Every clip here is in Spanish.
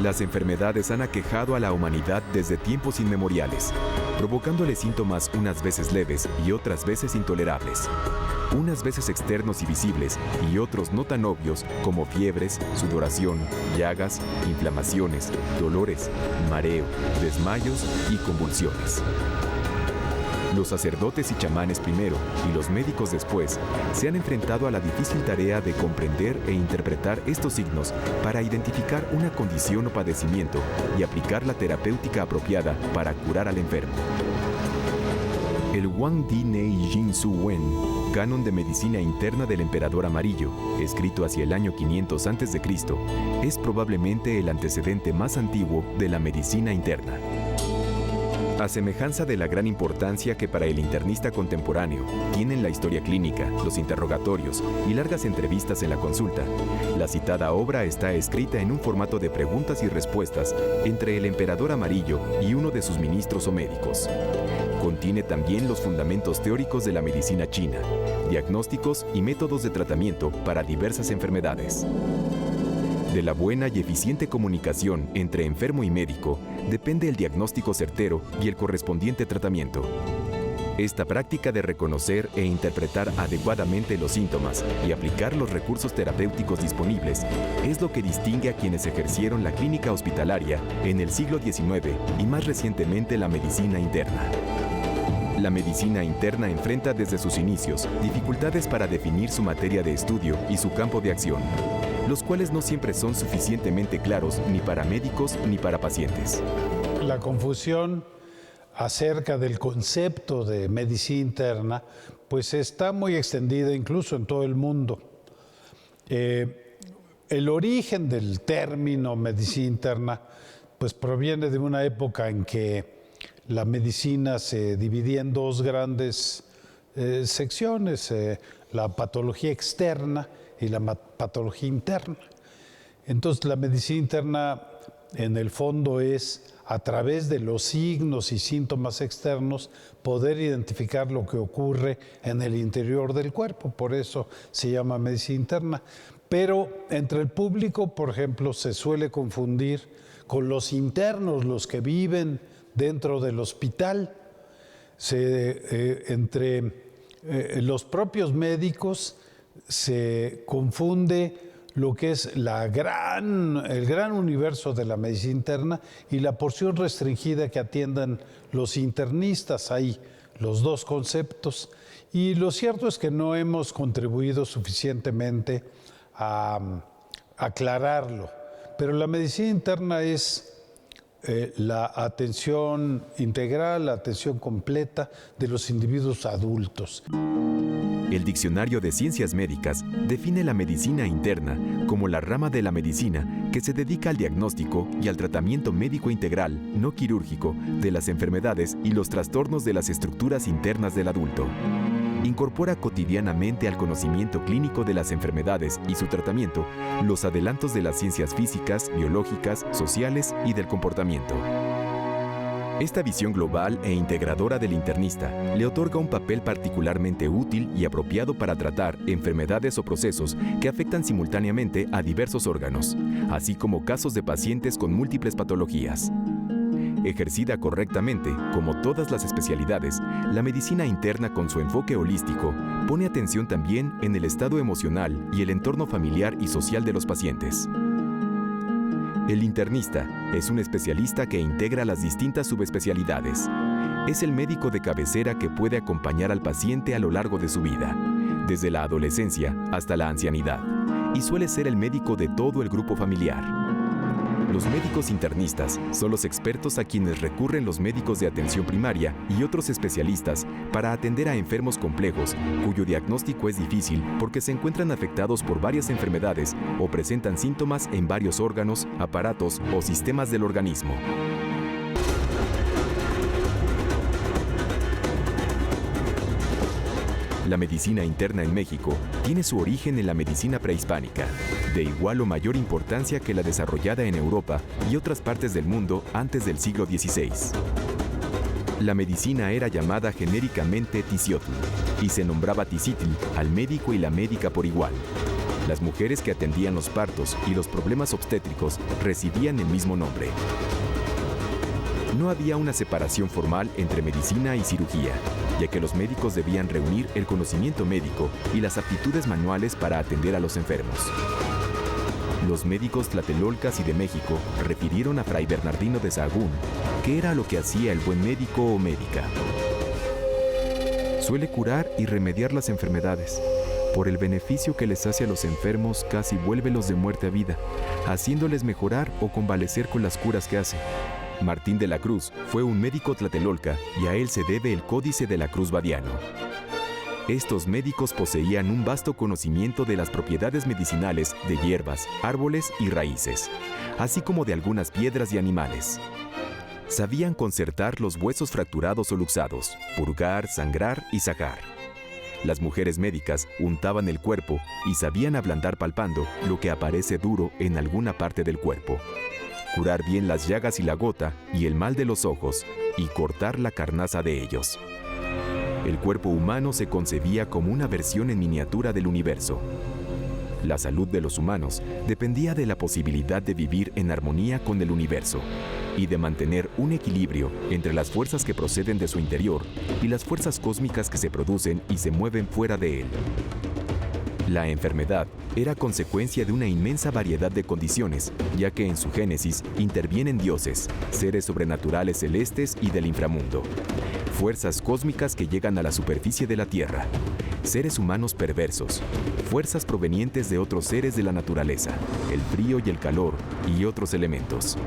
Las enfermedades han aquejado a la humanidad desde tiempos inmemoriales, provocándole síntomas unas veces leves y otras veces intolerables. Unas veces externos y visibles y otros no tan obvios como fiebres, sudoración, llagas, inflamaciones, dolores, mareo, desmayos y convulsiones. Los sacerdotes y chamanes primero y los médicos después se han enfrentado a la difícil tarea de comprender e interpretar estos signos para identificar una condición o padecimiento y aplicar la terapéutica apropiada para curar al enfermo. El Huang Di Nei Jin Su Wen, Canon de Medicina Interna del Emperador Amarillo, escrito hacia el año 500 a.C., es probablemente el antecedente más antiguo de la medicina interna. A semejanza de la gran importancia que para el internista contemporáneo tienen la historia clínica, los interrogatorios y largas entrevistas en la consulta, la citada obra está escrita en un formato de preguntas y respuestas entre el Emperador Amarillo y uno de sus ministros o médicos. Contiene también los fundamentos teóricos de la medicina china, diagnósticos y métodos de tratamiento para diversas enfermedades. De la buena y eficiente comunicación entre enfermo y médico depende el diagnóstico certero y el correspondiente tratamiento. Esta práctica de reconocer e interpretar adecuadamente los síntomas y aplicar los recursos terapéuticos disponibles es lo que distingue a quienes ejercieron la clínica hospitalaria en el siglo XIX y más recientemente la medicina interna. La medicina interna enfrenta desde sus inicios dificultades para definir su materia de estudio y su campo de acción, los cuales no siempre son suficientemente claros ni para médicos ni para pacientes. La confusión acerca del concepto de medicina interna, pues está muy extendida incluso en todo el mundo. El origen del término medicina interna, pues proviene de una época en que la medicina se dividía en dos grandes secciones, la patología externa y la patología interna. Entonces, la medicina interna, en el fondo, es a través de los signos y síntomas externos poder identificar lo que ocurre en el interior del cuerpo. Por eso se llama medicina interna. Pero entre el público, por ejemplo, se suele confundir con los internos, los que viven dentro del hospital. Entre los propios médicos se confunde lo que es el gran universo de la medicina interna y la porción restringida que atiendan los internistas. Hay los dos conceptos. Y lo cierto es que no hemos contribuido suficientemente a aclararlo. Pero la medicina interna es la atención integral, la atención completa de los individuos adultos. El Diccionario de Ciencias Médicas define la medicina interna como la rama de la medicina que se dedica al diagnóstico y al tratamiento médico integral, no quirúrgico, de las enfermedades y los trastornos de las estructuras internas del adulto. Incorpora cotidianamente al conocimiento clínico de las enfermedades y su tratamiento los adelantos de las ciencias físicas, biológicas, sociales y del comportamiento. Esta visión global e integradora del internista le otorga un papel particularmente útil y apropiado para tratar enfermedades o procesos que afectan simultáneamente a diversos órganos, así como casos de pacientes con múltiples patologías. Ejercida correctamente, como todas las especialidades, la medicina interna con su enfoque holístico pone atención también en el estado emocional y el entorno familiar y social de los pacientes. El internista es un especialista que integra las distintas subespecialidades. Es el médico de cabecera que puede acompañar al paciente a lo largo de su vida, desde la adolescencia hasta la ancianidad, y suele ser el médico de todo el grupo familiar. Los médicos internistas son los expertos a quienes recurren los médicos de atención primaria y otros especialistas para atender a enfermos complejos cuyo diagnóstico es difícil porque se encuentran afectados por varias enfermedades o presentan síntomas en varios órganos, aparatos o sistemas del organismo. La medicina interna en México tiene su origen en la medicina prehispánica, de igual o mayor importancia que la desarrollada en Europa y otras partes del mundo antes del siglo XVI. La medicina era llamada genéricamente tisiotl y se nombraba tisitl al médico y la médica por igual. Las mujeres que atendían los partos y los problemas obstétricos recibían el mismo nombre. No había una separación formal entre medicina y cirugía, ya que los médicos debían reunir el conocimiento médico y las aptitudes manuales para atender a los enfermos. Los médicos tlatelolcas y de México refirieron a Fray Bernardino de Sahagún qué era lo que hacía el buen médico o médica. Suele curar y remediar las enfermedades. Por el beneficio que les hace a los enfermos, casi vuélvelos de muerte a vida, haciéndoles mejorar o convalecer con las curas que hace. Martín de la Cruz fue un médico tlatelolca y a él se debe el Códice de la Cruz Badiano. Estos médicos poseían un vasto conocimiento de las propiedades medicinales de hierbas, árboles y raíces, así como de algunas piedras y animales. Sabían concertar los huesos fracturados o luxados, purgar, sangrar y sajar. Las mujeres médicas untaban el cuerpo y sabían ablandar palpando lo que aparece duro en alguna parte del cuerpo, curar bien las llagas y la gota y el mal de los ojos y cortar la carnaza de ellos. El cuerpo humano se concebía como una versión en miniatura del universo. La salud de los humanos dependía de la posibilidad de vivir en armonía con el universo y de mantener un equilibrio entre las fuerzas que proceden de su interior y las fuerzas cósmicas que se producen y se mueven fuera de él. La enfermedad era consecuencia de una inmensa variedad de condiciones, ya que en su génesis intervienen dioses, seres sobrenaturales celestes y del inframundo, fuerzas cósmicas que llegan a la superficie de la Tierra, seres humanos perversos, fuerzas provenientes de otros seres de la naturaleza, el frío y el calor y otros elementos.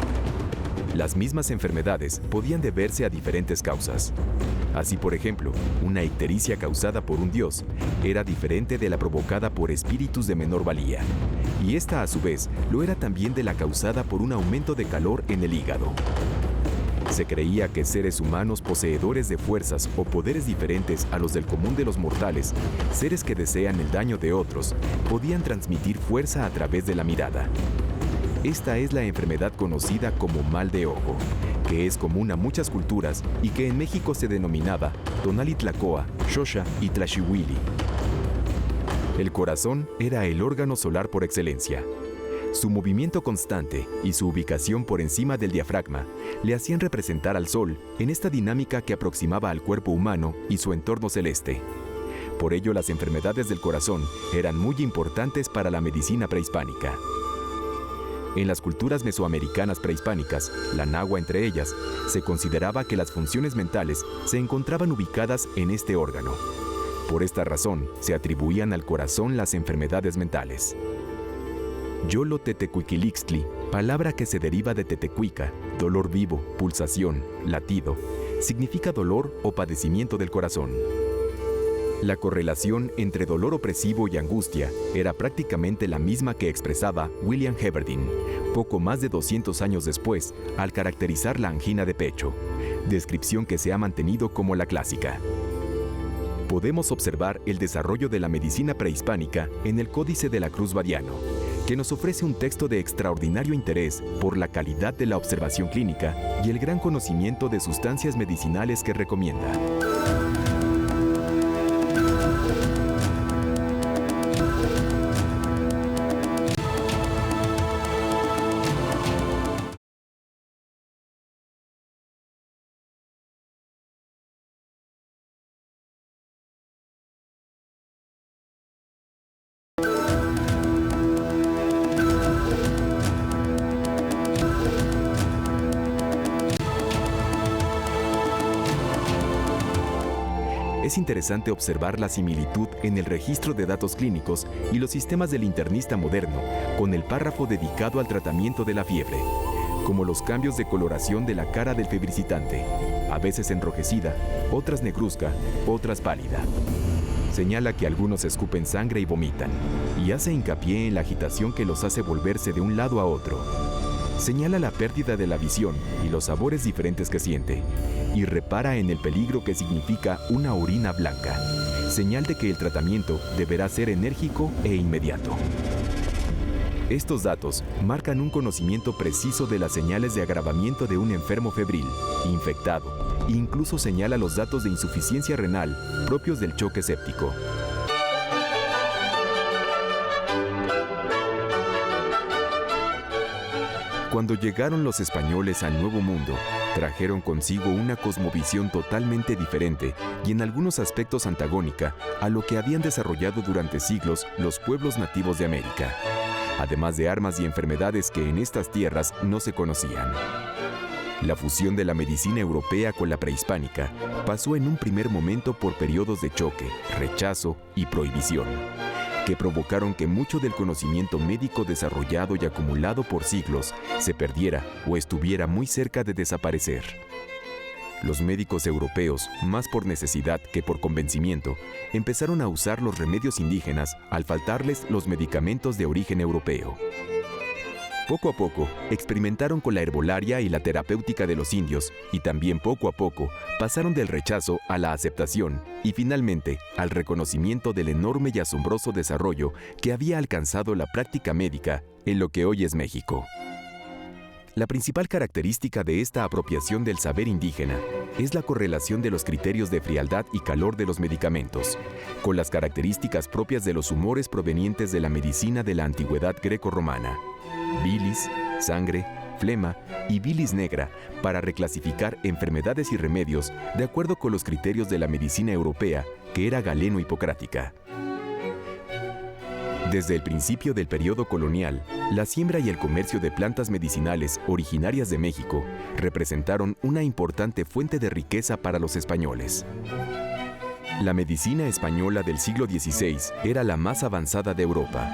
Las mismas enfermedades podían deberse a diferentes causas. Así, por ejemplo, una ictericia causada por un dios era diferente de la provocada por espíritus de menor valía, y esta a su vez lo era también de la causada por un aumento de calor en el hígado. Se creía que seres humanos poseedores de fuerzas o poderes diferentes a los del común de los mortales, seres que desean el daño de otros, podían transmitir fuerza a través de la mirada. Esta es la enfermedad conocida como mal de ojo, que es común a muchas culturas y que en México se denominaba Tonalitlacoa, Xosha y Tlaxihuili. El corazón era el órgano solar por excelencia. Su movimiento constante y su ubicación por encima del diafragma le hacían representar al Sol en esta dinámica que aproximaba al cuerpo humano y su entorno celeste. Por ello, las enfermedades del corazón eran muy importantes para la medicina prehispánica. En las culturas mesoamericanas prehispánicas, la náhuatl entre ellas, se consideraba que las funciones mentales se encontraban ubicadas en este órgano. Por esta razón, se atribuían al corazón las enfermedades mentales. Yolo-tetecuiquilixtli, palabra que se deriva de tetecuica, dolor vivo, pulsación, latido, significa dolor o padecimiento del corazón. La correlación entre dolor opresivo y angustia era prácticamente la misma que expresaba William Heberdine, poco más de 200 años después, al caracterizar la angina de pecho, descripción que se ha mantenido como la clásica. Podemos observar el desarrollo de la medicina prehispánica en el Códice de la Cruz Badiano, que nos ofrece un texto de extraordinario interés por la calidad de la observación clínica y el gran conocimiento de sustancias medicinales que recomienda. Es interesante observar la similitud en el registro de datos clínicos y los sistemas del internista moderno con el párrafo dedicado al tratamiento de la fiebre, como los cambios de coloración de la cara del febricitante, a veces enrojecida, otras negruzca, otras pálida. Señala que algunos escupen sangre y vomitan, y hace hincapié en la agitación que los hace volverse de un lado a otro. Señala la pérdida de la visión y los sabores diferentes que siente, y repara en el peligro que significa una orina blanca, señal de que el tratamiento deberá ser enérgico e inmediato. Estos datos marcan un conocimiento preciso de las señales de agravamiento de un enfermo febril, infectado, e incluso señala los datos de insuficiencia renal propios del choque séptico. Cuando llegaron los españoles al Nuevo Mundo, trajeron consigo una cosmovisión totalmente diferente y en algunos aspectos antagónica a lo que habían desarrollado durante siglos los pueblos nativos de América, además de armas y enfermedades que en estas tierras no se conocían. La fusión de la medicina europea con la prehispánica pasó en un primer momento por periodos de choque, rechazo y prohibición, que provocaron que mucho del conocimiento médico desarrollado y acumulado por siglos se perdiera o estuviera muy cerca de desaparecer. Los médicos europeos, más por necesidad que por convencimiento, empezaron a usar los remedios indígenas al faltarles los medicamentos de origen europeo. Poco a poco, experimentaron con la herbolaria y la terapéutica de los indios y también poco a poco pasaron del rechazo a la aceptación y finalmente al reconocimiento del enorme y asombroso desarrollo que había alcanzado la práctica médica en lo que hoy es México. La principal característica de esta apropiación del saber indígena es la correlación de los criterios de frialdad y calor de los medicamentos, con las características propias de los humores provenientes de la medicina de la antigüedad greco-romana. Bilis, sangre, flema y bilis negra para reclasificar enfermedades y remedios de acuerdo con los criterios de la medicina europea, que era galeno-hipocrática. Desde el principio del periodo colonial, la siembra y el comercio de plantas medicinales originarias de México representaron una importante fuente de riqueza para los españoles. La medicina española del siglo XVI era la más avanzada de Europa.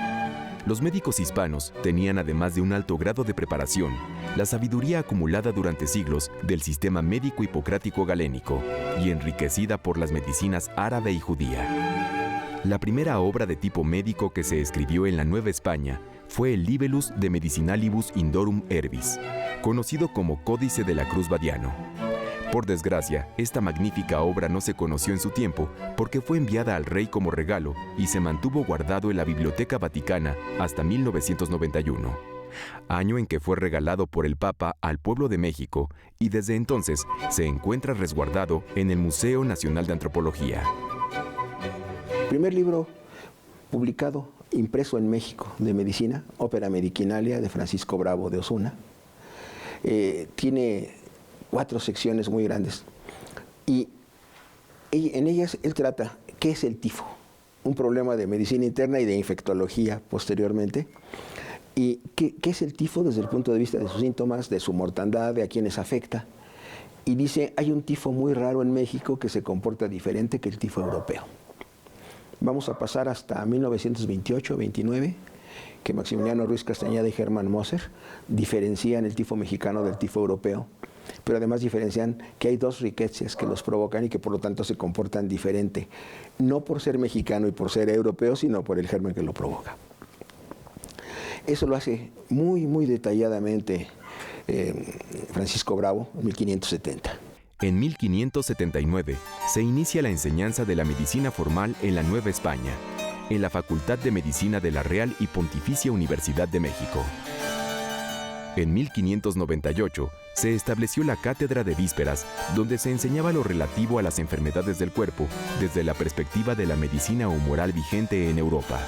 Los médicos hispanos tenían, además de un alto grado de preparación, la sabiduría acumulada durante siglos del sistema médico hipocrático galénico y enriquecida por las medicinas árabe y judía. La primera obra de tipo médico que se escribió en la Nueva España fue el Libellus de Medicinalibus Indorum Herbis, conocido como Códice de la Cruz Badiano. Por desgracia, esta magnífica obra no se conoció en su tiempo porque fue enviada al rey como regalo y se mantuvo guardado en la Biblioteca Vaticana hasta 1991, año en que fue regalado por el Papa al pueblo de México y desde entonces se encuentra resguardado en el Museo Nacional de Antropología. Primer libro publicado, impreso en México, de medicina, Opera Medicinalia de Francisco Bravo de Osuna. Tiene 4 secciones muy grandes y en ellas él trata qué es el tifo, un problema de medicina interna y de infectología posteriormente, y qué es el tifo desde el punto de vista de sus síntomas, de su mortandad, de a quienes afecta, y dice hay un tifo muy raro en México que se comporta diferente que el tifo europeo. Vamos a pasar hasta 1928-29, que Maximiliano Ruiz Castañeda y Hermann Moser diferencian el tifo mexicano del tifo europeo, pero además diferencian que hay 2 riquezas que los provocan y que por lo tanto se comportan diferente, no por ser mexicano y por ser europeo, sino por el germen que lo provoca. Eso lo hace muy, muy detalladamente Francisco Bravo en 1570. En 1579 se inicia la enseñanza de la medicina formal en la Nueva España, en la Facultad de Medicina de la Real y Pontificia Universidad de México. En 1598 se estableció la Cátedra de Vísperas, donde se enseñaba lo relativo a las enfermedades del cuerpo desde la perspectiva de la medicina humoral vigente en Europa.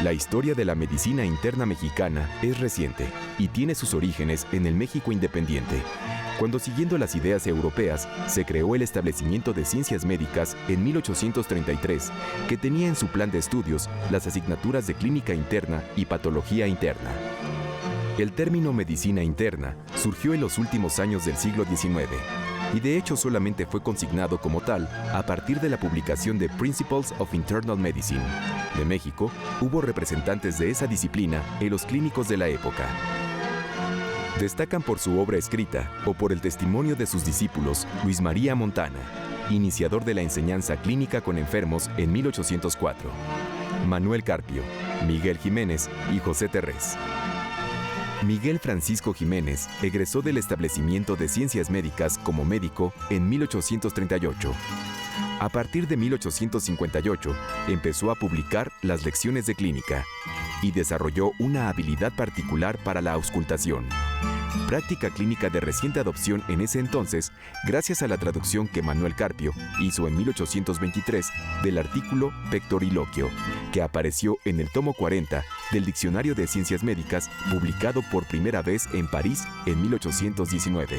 La historia de la medicina interna mexicana es reciente y tiene sus orígenes en el México independiente, cuando siguiendo las ideas europeas se creó el establecimiento de ciencias médicas en 1833, que tenía en su plan de estudios las asignaturas de clínica interna y patología interna. El término medicina interna surgió en los últimos años del siglo XIX y de hecho solamente fue consignado como tal a partir de la publicación de Principles of Internal Medicine. De México, hubo representantes de esa disciplina en los clínicos de la época. Destacan por su obra escrita o por el testimonio de sus discípulos Luis María Montana, iniciador de la enseñanza clínica con enfermos en 1804, Manuel Carpio, Miguel Jiménez y José Terrés. Miguel Francisco Jiménez egresó del establecimiento de ciencias médicas como médico en 1838. A partir de 1858 empezó a publicar las lecciones de clínica y desarrolló una habilidad particular para la auscultación, práctica clínica de reciente adopción en ese entonces, gracias a la traducción que Manuel Carpio hizo en 1823 del artículo Pectoriloquio, que apareció en el tomo 40 del Diccionario de Ciencias Médicas, publicado por primera vez en París en 1819.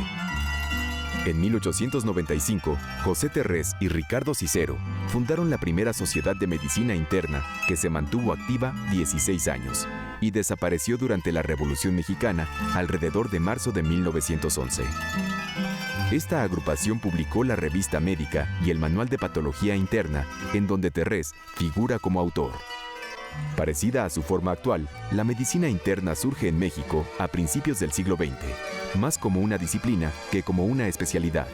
En 1895, José Terrés y Ricardo Cicero fundaron la primera Sociedad de Medicina Interna, que se mantuvo activa 16 años y desapareció durante la Revolución Mexicana alrededor de marzo de 1911. Esta agrupación publicó la Revista Médica y el Manual de Patología Interna, en donde Terrés figura como autor. Parecida a su forma actual, la medicina interna surge en México a principios del siglo XX, más como una disciplina que como una especialidad.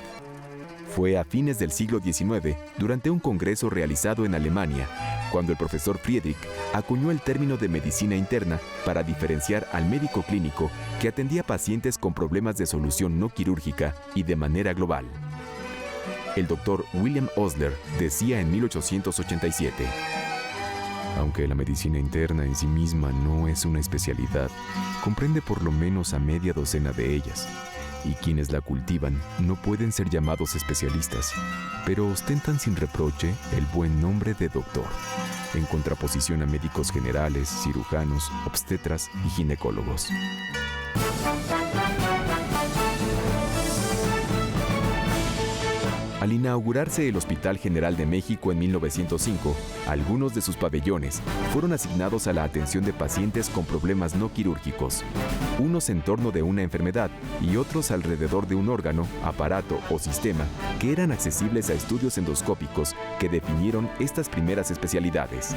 Fue a fines del siglo XIX, durante un congreso realizado en Alemania, cuando el profesor Friedrich acuñó el término de medicina interna para diferenciar al médico clínico que atendía pacientes con problemas de solución no quirúrgica y de manera global. El doctor William Osler decía en 1887: aunque la medicina interna en sí misma no es una especialidad, comprende por lo menos a media docena de ellas, y quienes la cultivan no pueden ser llamados especialistas, pero ostentan sin reproche el buen nombre de doctor, en contraposición a médicos generales, cirujanos, obstetras y ginecólogos. Al inaugurarse el Hospital General de México en 1905, algunos de sus pabellones fueron asignados a la atención de pacientes con problemas no quirúrgicos, unos en torno de una enfermedad y otros alrededor de un órgano, aparato o sistema que eran accesibles a estudios endoscópicos que definieron estas primeras especialidades,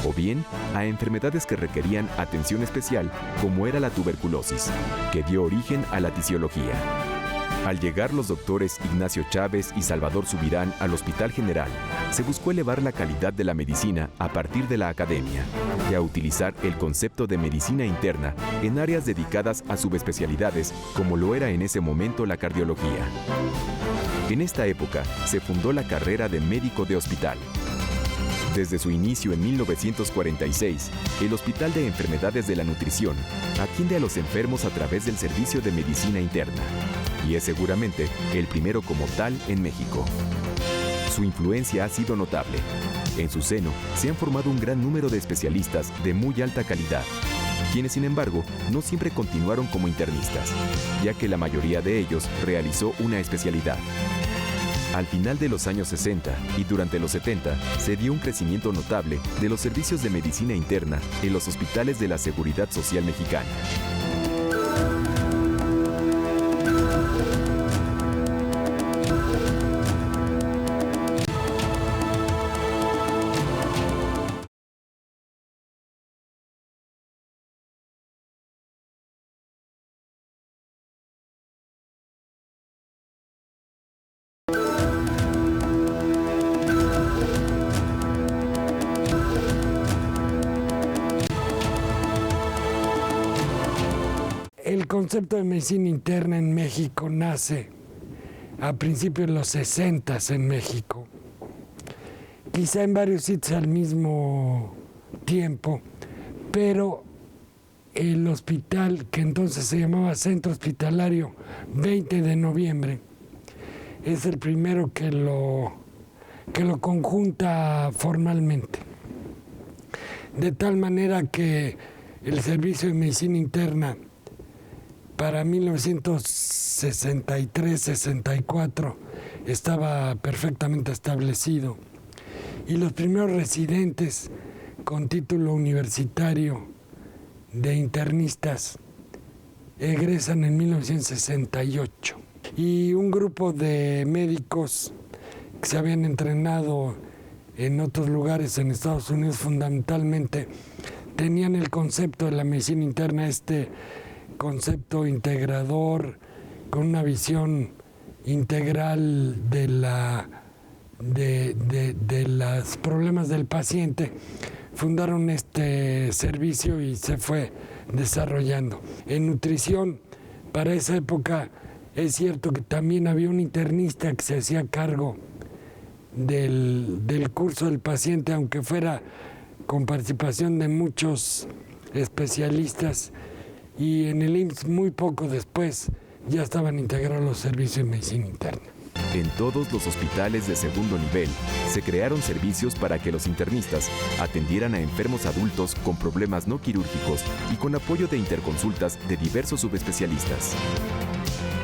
o bien a enfermedades que requerían atención especial, como era la tuberculosis, que dio origen a la tisiología. Al llegar los doctores Ignacio Chávez y Salvador Subirán al Hospital General, se buscó elevar la calidad de la medicina a partir de la academia y a utilizar el concepto de medicina interna en áreas dedicadas a subespecialidades, como lo era en ese momento la cardiología. En esta época se fundó la carrera de médico de hospital. Desde su inicio en 1946, el Hospital de Enfermedades de la Nutrición atiende a los enfermos a través del servicio de medicina interna, y es seguramente el primero como tal en México. Su influencia ha sido notable. En su seno se han formado un gran número de especialistas de muy alta calidad, quienes sin embargo no siempre continuaron como internistas, ya que la mayoría de ellos realizó una especialidad. Al final de los años 60 y durante los 70 se dio un crecimiento notable de los servicios de medicina interna en los hospitales de la Seguridad Social Mexicana. El concepto de medicina interna en México nace a principios de los 60 en México, quizá en varios sitios al mismo tiempo, pero el hospital, que entonces se llamaba Centro Hospitalario 20 de Noviembre, es el primero que lo conjunta formalmente. De tal manera que el servicio de medicina interna para 1963-64 estaba perfectamente establecido, y los primeros residentes con título universitario de internistas egresan en 1968. Y un grupo de médicos que se habían entrenado en otros lugares en Estados Unidos fundamentalmente tenían el concepto de la medicina interna, este concepto integrador, con una visión integral de los problemas del paciente. Fundaron este servicio y se fue desarrollando. En nutrición, para esa época, es cierto que también había un internista que se hacía cargo del curso del paciente, aunque fuera con participación de muchos especialistas y en el IMSS muy poco después ya estaban integrados los servicios de medicina interna. En todos los hospitales de segundo nivel se crearon servicios para que los internistas atendieran a enfermos adultos con problemas no quirúrgicos y con apoyo de interconsultas de diversos subespecialistas.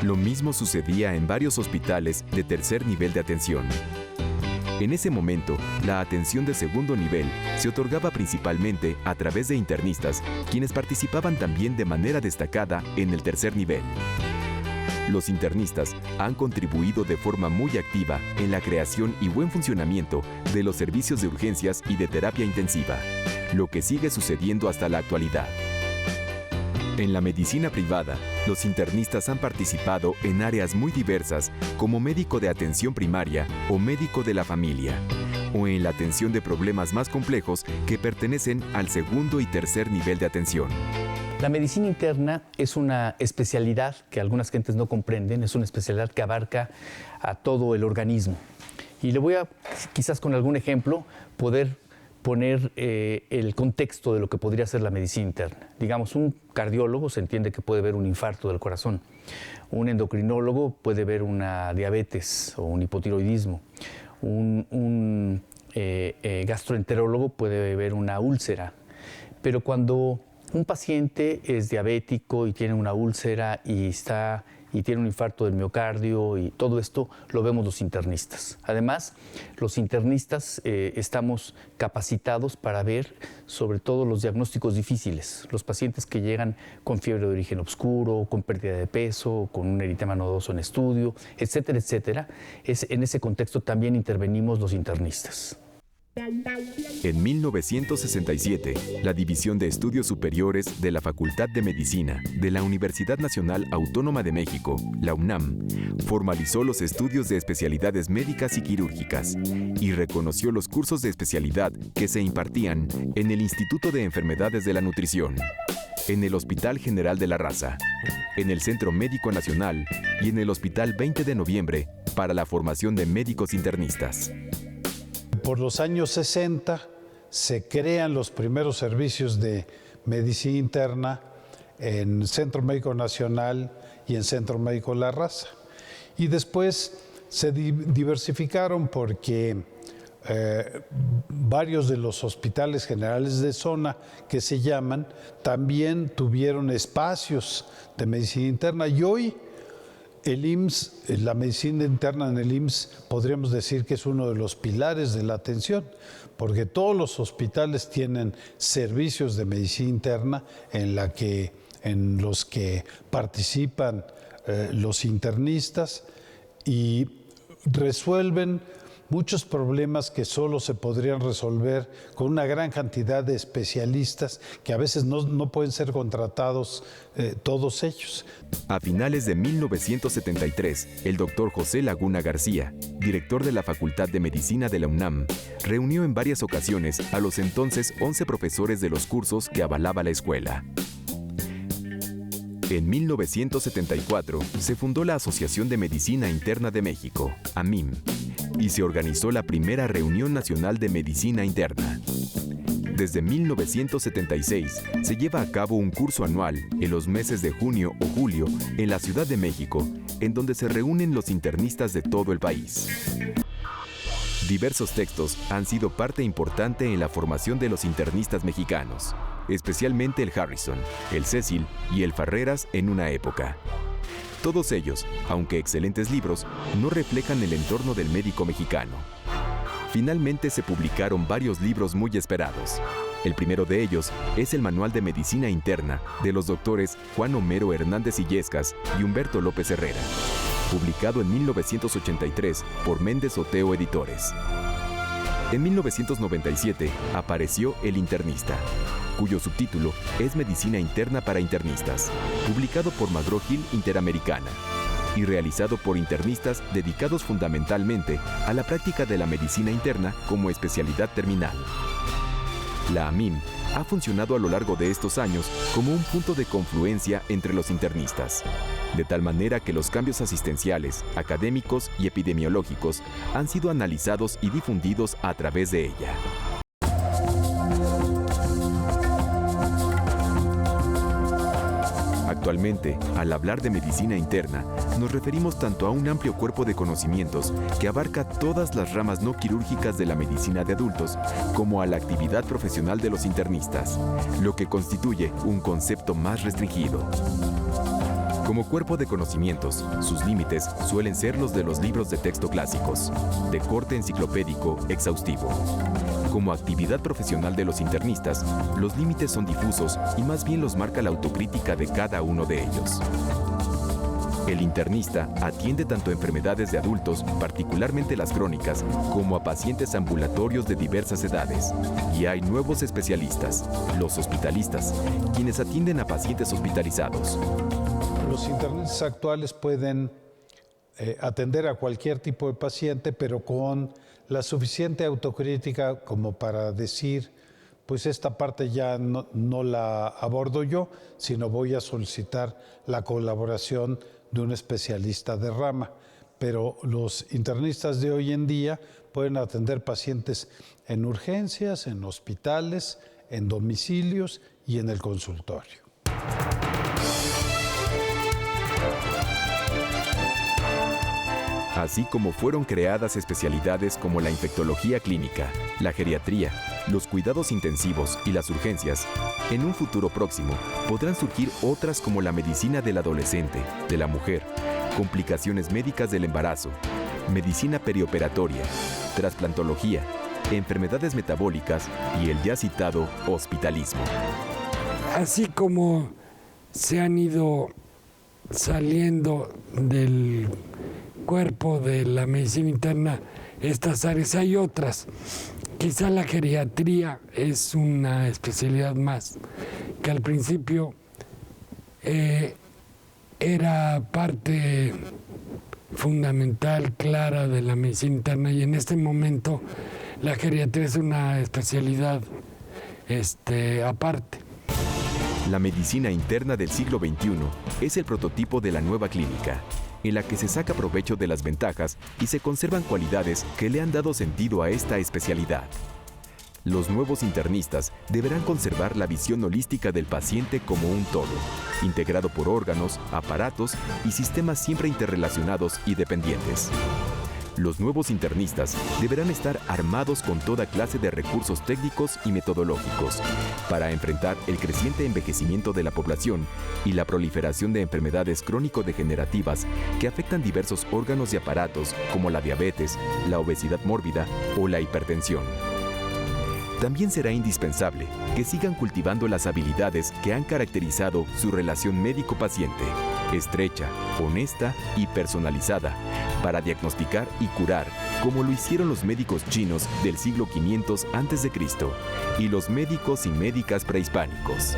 Lo mismo sucedía en varios hospitales de tercer nivel de atención. En ese momento, la atención de segundo nivel se otorgaba principalmente a través de internistas, quienes participaban también de manera destacada en el tercer nivel. Los internistas han contribuido de forma muy activa en la creación y buen funcionamiento de los servicios de urgencias y de terapia intensiva, lo que sigue sucediendo hasta la actualidad. En la medicina privada, los internistas han participado en áreas muy diversas como médico de atención primaria o médico de la familia, o en la atención de problemas más complejos que pertenecen al segundo y tercer nivel de atención. La medicina interna es una especialidad que algunas gentes no comprenden, es una especialidad que abarca a todo el organismo. Y le voy a, quizás con algún ejemplo, poder poner el contexto de lo que podría ser la medicina interna. Digamos, un cardiólogo se entiende que puede ver un infarto del corazón. Un endocrinólogo puede ver una diabetes o un hipotiroidismo. Un gastroenterólogo puede ver una úlcera. Pero cuando un paciente es diabético y tiene una úlcera y tiene un infarto del miocardio y todo esto lo vemos los internistas. Además, los internistas estamos capacitados para ver sobre todo los diagnósticos difíciles, los pacientes que llegan con fiebre de origen oscuro, con pérdida de peso, con un eritema nodoso en estudio, etcétera, etcétera. En ese contexto también intervenimos los internistas. En 1967, la División de Estudios Superiores de la Facultad de Medicina de la Universidad Nacional Autónoma de México, la UNAM, formalizó los estudios de especialidades médicas y quirúrgicas y reconoció los cursos de especialidad que se impartían en el Instituto de Enfermedades de la Nutrición, en el Hospital General de la Raza, en el Centro Médico Nacional y en el Hospital 20 de Noviembre para la formación de médicos internistas. Por los años 60 se crean los primeros servicios de medicina interna en Centro Médico Nacional y en Centro Médico La Raza. Y después se diversificaron porque varios de los hospitales generales de zona, que se llaman, también tuvieron espacios de medicina interna. Y hoy el IMSS, la medicina interna en el IMSS, podríamos decir que es uno de los pilares de la atención, porque todos los hospitales tienen servicios de medicina interna en los que participan los internistas y resuelven muchos problemas que solo se podrían resolver con una gran cantidad de especialistas que a veces no pueden ser contratados todos ellos. A finales de 1973, el doctor José Laguna García, director de la Facultad de Medicina de la UNAM, reunió en varias ocasiones a los entonces 11 profesores de los cursos que avalaba la escuela. En 1974 se fundó la Asociación de Medicina Interna de México, AMIM, y se organizó la primera Reunión Nacional de Medicina Interna. Desde 1976 se lleva a cabo un curso anual en los meses de junio o julio en la Ciudad de México, en donde se reúnen los internistas de todo el país. Diversos textos han sido parte importante en la formación de los internistas mexicanos, especialmente el Harrison, el Cecil y el Farreras en una época. Todos ellos, aunque excelentes libros, no reflejan el entorno del médico mexicano. Finalmente se publicaron varios libros muy esperados. El primero de ellos es el Manual de Medicina Interna de los doctores Juan Homero Hernández Illescas y Humberto López Herrera, publicado en 1983 por Méndez Oteo Editores. En 1997 apareció El Internista, cuyo subtítulo es Medicina Interna para Internistas, publicado por McGraw-Hill Interamericana y realizado por internistas dedicados fundamentalmente a la práctica de la medicina interna como especialidad terminal. La AMIM ha funcionado a lo largo de estos años como un punto de confluencia entre los internistas, de tal manera que los cambios asistenciales, académicos y epidemiológicos han sido analizados y difundidos a través de ella. Actualmente, al hablar de medicina interna, nos referimos tanto a un amplio cuerpo de conocimientos que abarca todas las ramas no quirúrgicas de la medicina de adultos, como a la actividad profesional de los internistas, lo que constituye un concepto más restringido. Como cuerpo de conocimientos, sus límites suelen ser los de los libros de texto clásicos, de corte enciclopédico exhaustivo. Como actividad profesional de los internistas, los límites son difusos y más bien los marca la autocrítica de cada uno de ellos. El internista atiende tanto a enfermedades de adultos, particularmente las crónicas, como a pacientes ambulatorios de diversas edades. Y hay nuevos especialistas, los hospitalistas, quienes atienden a pacientes hospitalizados. Los internistas actuales pueden atender a cualquier tipo de paciente, pero con la suficiente autocrítica como para decir, pues esta parte ya no la abordo yo, sino voy a solicitar la colaboración de un especialista de rama. Pero los internistas de hoy en día pueden atender pacientes en urgencias, en hospitales, en domicilios y en el consultorio. Así como fueron creadas especialidades como la infectología clínica, la geriatría, los cuidados intensivos y las urgencias, en un futuro próximo podrán surgir otras como la medicina del adolescente, de la mujer, complicaciones médicas del embarazo, medicina perioperatoria, trasplantología, enfermedades metabólicas y el ya citado hospitalismo. Así como se han ido saliendo del cuerpo de la medicina interna estas áreas, hay otras. Quizá la geriatría es una especialidad más, que al principio era parte fundamental, clara de la medicina interna, y en este momento la geriatría es una especialidad aparte. La medicina interna del siglo XXI es el prototipo de la nueva clínica, en la que se saca provecho de las ventajas y se conservan cualidades que le han dado sentido a esta especialidad. Los nuevos internistas deberán conservar la visión holística del paciente como un todo, integrado por órganos, aparatos y sistemas siempre interrelacionados y dependientes. Los nuevos internistas deberán estar armados con toda clase de recursos técnicos y metodológicos para enfrentar el creciente envejecimiento de la población y la proliferación de enfermedades crónico-degenerativas que afectan diversos órganos y aparatos como la diabetes, la obesidad mórbida o la hipertensión. También será indispensable que sigan cultivando las habilidades que han caracterizado su relación médico-paciente, estrecha, honesta y personalizada, para diagnosticar y curar, como lo hicieron los médicos chinos del siglo 500 a.C. y los médicos y médicas prehispánicos.